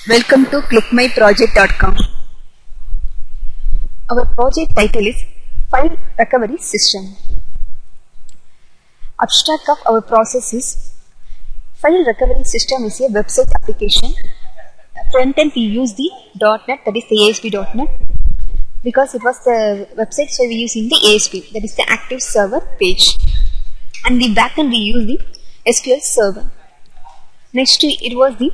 Welcome to clickmyproject.com. Our project title is File Recovery System. Abstract of our process is File Recovery System is a website application. Front end we use the .NET, that is the ASP.NET, because it was the website, so we using the ASP, that is the active server page, and the backend we use the SQL server. Next it was the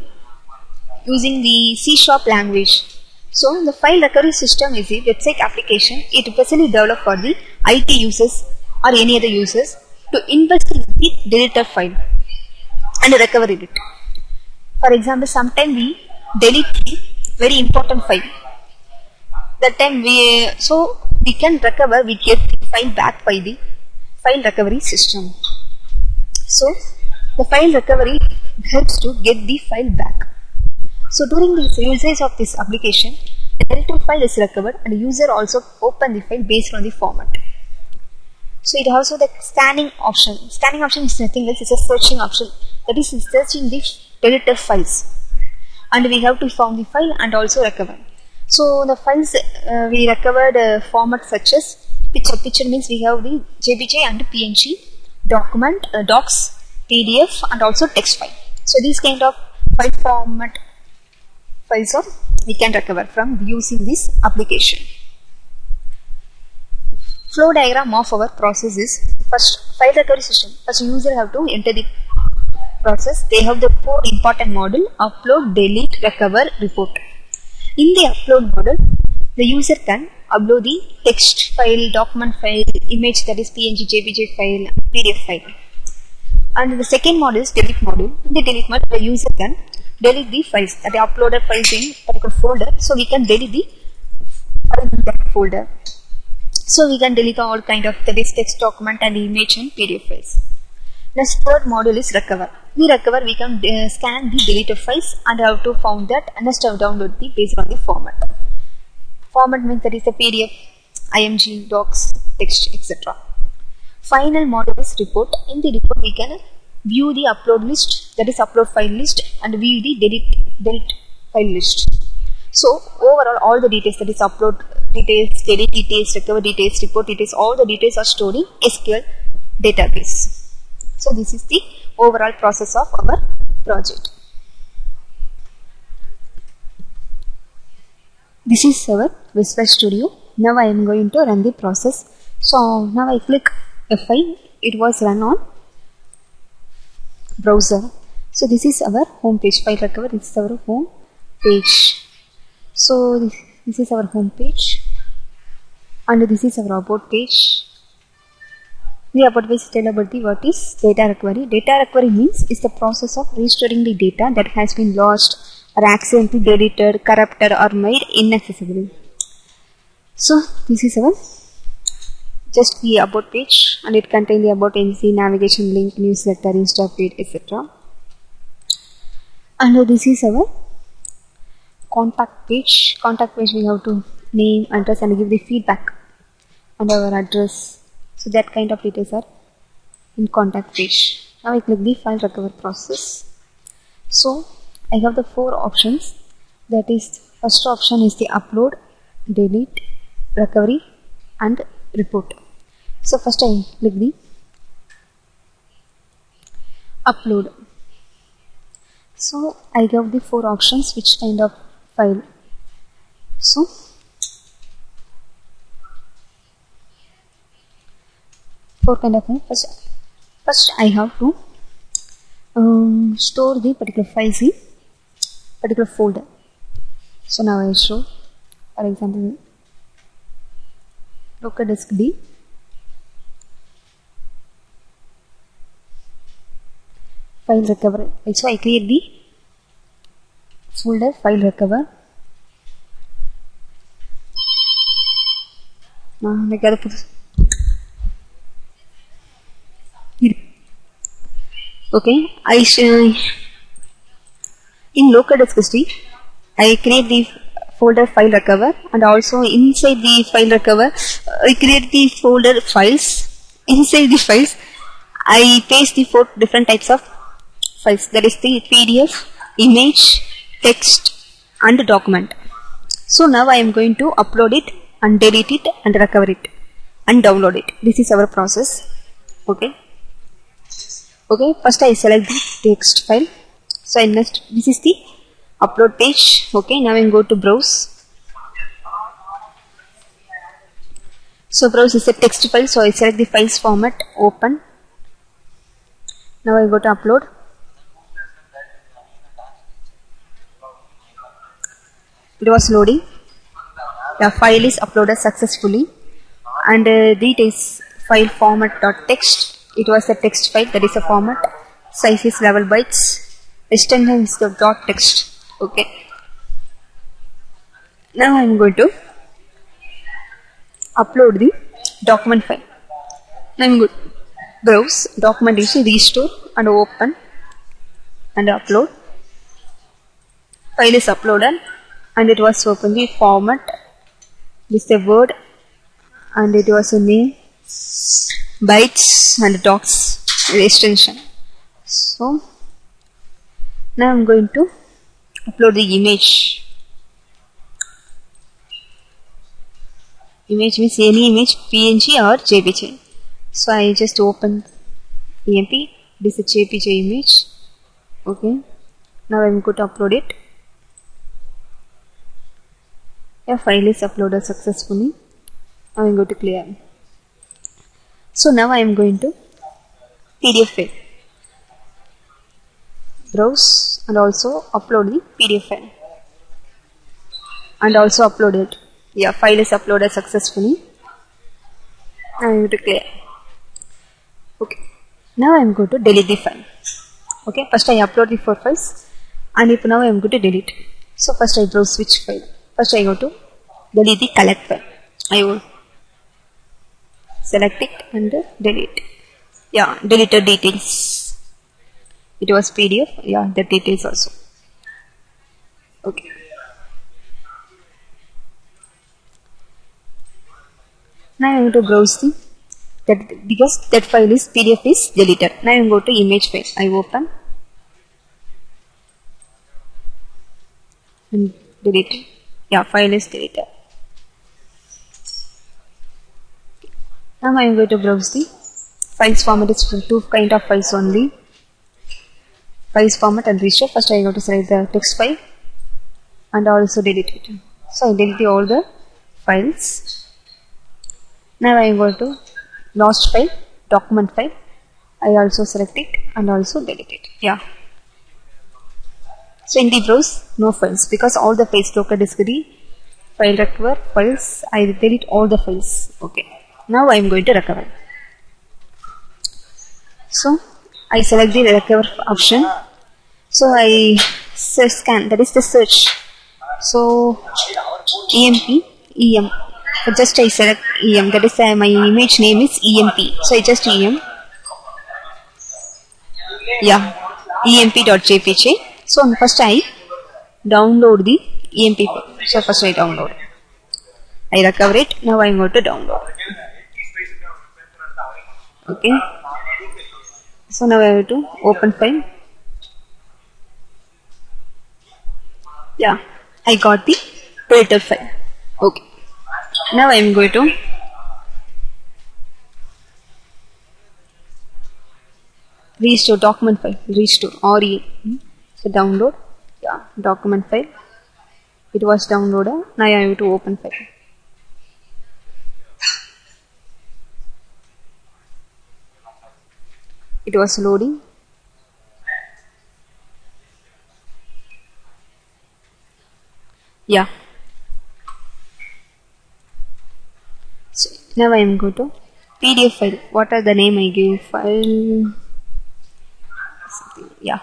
using the C# language. So the file recovery system is a website application. It specially developed for the IT users or any other users to investigate the deleted file and recover it. For example, sometimes we delete the very important file. That time we can recover, we get the file back by the file recovery system. So the file recovery helps to get the file back. So during the usage of this application, the deleted file is recovered and the user also open the file based on the format. So it also the scanning option. Scanning option is nothing else, it's a searching option. That is searching the deleted files. And we have to find the file and also recover. So the files we recovered format such as picture. Picture means we have the JPG and PNG, document, docs, PDF and also text file. So these kind of file format files we can recover from using this application. Flow diagram of our process is first file recovery system. First user have to enter the process. They have the 4 important module: upload, delete, recover, report. In the upload module, the user can upload the text file, document file, image, that is PNG, JPG file, PDF file. And the second module is delete module. In the delete module, the user can delete the files that are uploaded files in particular folder. So we can delete the file in that folder. So we can delete all kind of, that is text, document and image and PDF files. Next third module is recover. We recover, we can scan the deleted files and have to found that and just download the based on the format. Format means that is the PDF, IMG, docs, text, etc. Final module is report. In the report we can view the upload list, that is upload file list, and view the delete file list. So overall all the details, that is upload details, delete details, recover details, report details, all the details are stored in SQL database. So this is the overall process of our project. This is our Visual Studio. Now I am going to run the process. So now I click F5, it was run on browser. So this is our home page. File recover, this is our home page. So this is our home page and this is our about page. The about page tell about the what is data recovery. Data recovery means is the process of restoring the data that has been lost or accidentally deleted, corrupted or made inaccessible. So this is our just the about page and it contains the about agency, navigation link, newsletter, Insta feed, etc. And this is our contact page. Contact page we have to name, address and give the feedback and our address. So that kind of details are in contact page. Now I click the file recover process. So I have the 4 options. That is, first option is the upload, delete, recovery and report. So first I click the upload. So I have the 4 options which kind of file. So four kind of file. First I have to store the particular files in particular folder. So now I show, for example, local disk D, file recover. So I create the folder file recover. Okay, in local disk D, I create the folder file recover and also inside the file recover, I create the folder files. Inside the files, I paste the 4 different types of files, that is the PDF, image, text, and document. So now I am going to upload it and delete it and recover it and download it. This is our process. Okay. Okay. First I select the text file. So I next, this is the upload page. Okay. Now I am going to browse. So browse is a text file. So I select the files format, open. Now I go to upload. It was loading. The file is uploaded successfully, and it is file format dot text. It was a text file, that is a format. Size is 11 bytes. Extension is the dot text. Okay. Now I am going to upload the document file. Now I am going to browse documentation, restore and open and upload. File is uploaded and it was open the format. This is a word and it was a name, bytes and docs extension. So now I am going to upload the image. Image means any image, PNG or JPG. So I just open EMP. This is a JPG image. Okay. Now I am going to upload it. Yeah, file is uploaded successfully. I am going to clear. So now I am going to PDF file. Browse and also upload the PDF file. And also upload it. Yeah, file is uploaded successfully. I am going to clear. Okay. Now I am going to delete the file. Okay. First I upload the 4 files. And if now I am going to delete. So first I browse which file. First I go to delete the collect file. I will select it and delete. Yeah, deleted details. It was PDF. Yeah, the details also. Okay. Now I am going to browse the that because that file is PDF is deleted. Now I am going to image file. I open and delete. Yeah, file is deleted. Now I am going to browse the files format. Is for 2 kind of files only. Files format and restore. First I am going to select the text file and also delete it. So I delete all the files. Now I am going to lost file, document file. I also select it and also delete it. Yeah. So in the browse, no files because all the files local disk file recover files. I delete all the files. Okay. Now I am going to recover. So I select the recover option. So I scan, that is the search. So EM. Just I select EM. That is my image name is EMP. So I just EM. Yeah, emp.jpg. So first I download the EMP file. So first I download. I recover it. Now I am going to download. Okay. So now I have to open file. Yeah, I got the deleted file. Okay. Now I am going to restore document file. Restore RE. So download. Yeah, document file. It was downloaded. Now I have to open file. It was loading. Yeah. So now I am going to PDF file. What are the name I give? File. Yeah.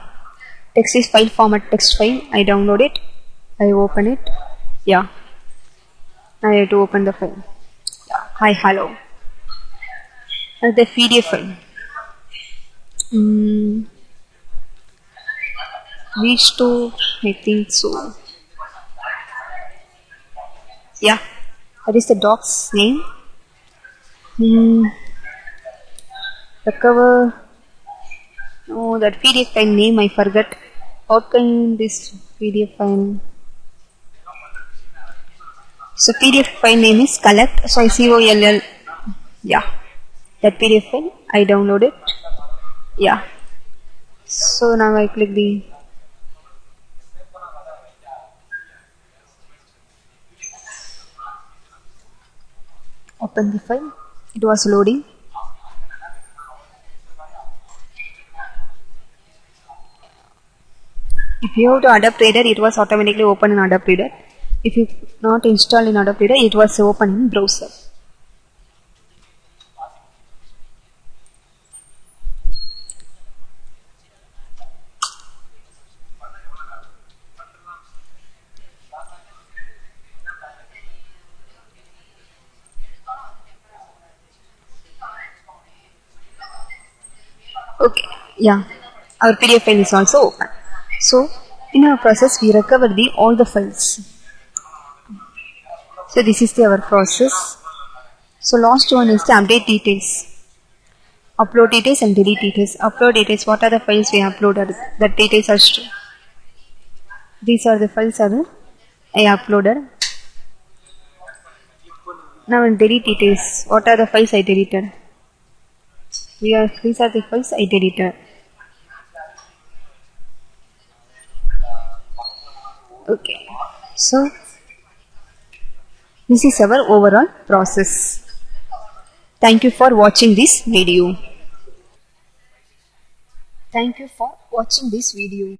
Text is file format text file. I download it. I open it. Yeah. I have to open the file. Yeah. Hi, hello. And the PDF file. Restore, I think so. Yeah, that is the doc's name. Recover. Oh, that PDF file name I forgot. How can this PDF file? So PDF file name is collect. So COLL. Yeah, that PDF file I download it. Yeah. So now I click the open the file. It was loading. If you have to Adobe Reader, it was automatically open in Adobe Reader. If you not install in Adobe Reader, it was open in browser. Okay, yeah, our PDF file is also open. So in our process, we recover all the files. So this is our process. So last one is the update details, upload details and delete details. Upload details, what are the files we uploaded? The details are these are the files I uploaded. Now in delete details, what are the files I deleted? These are the files I deleted. Okay, so this is our overall process. Thank you for watching this video. Thank you for watching this video.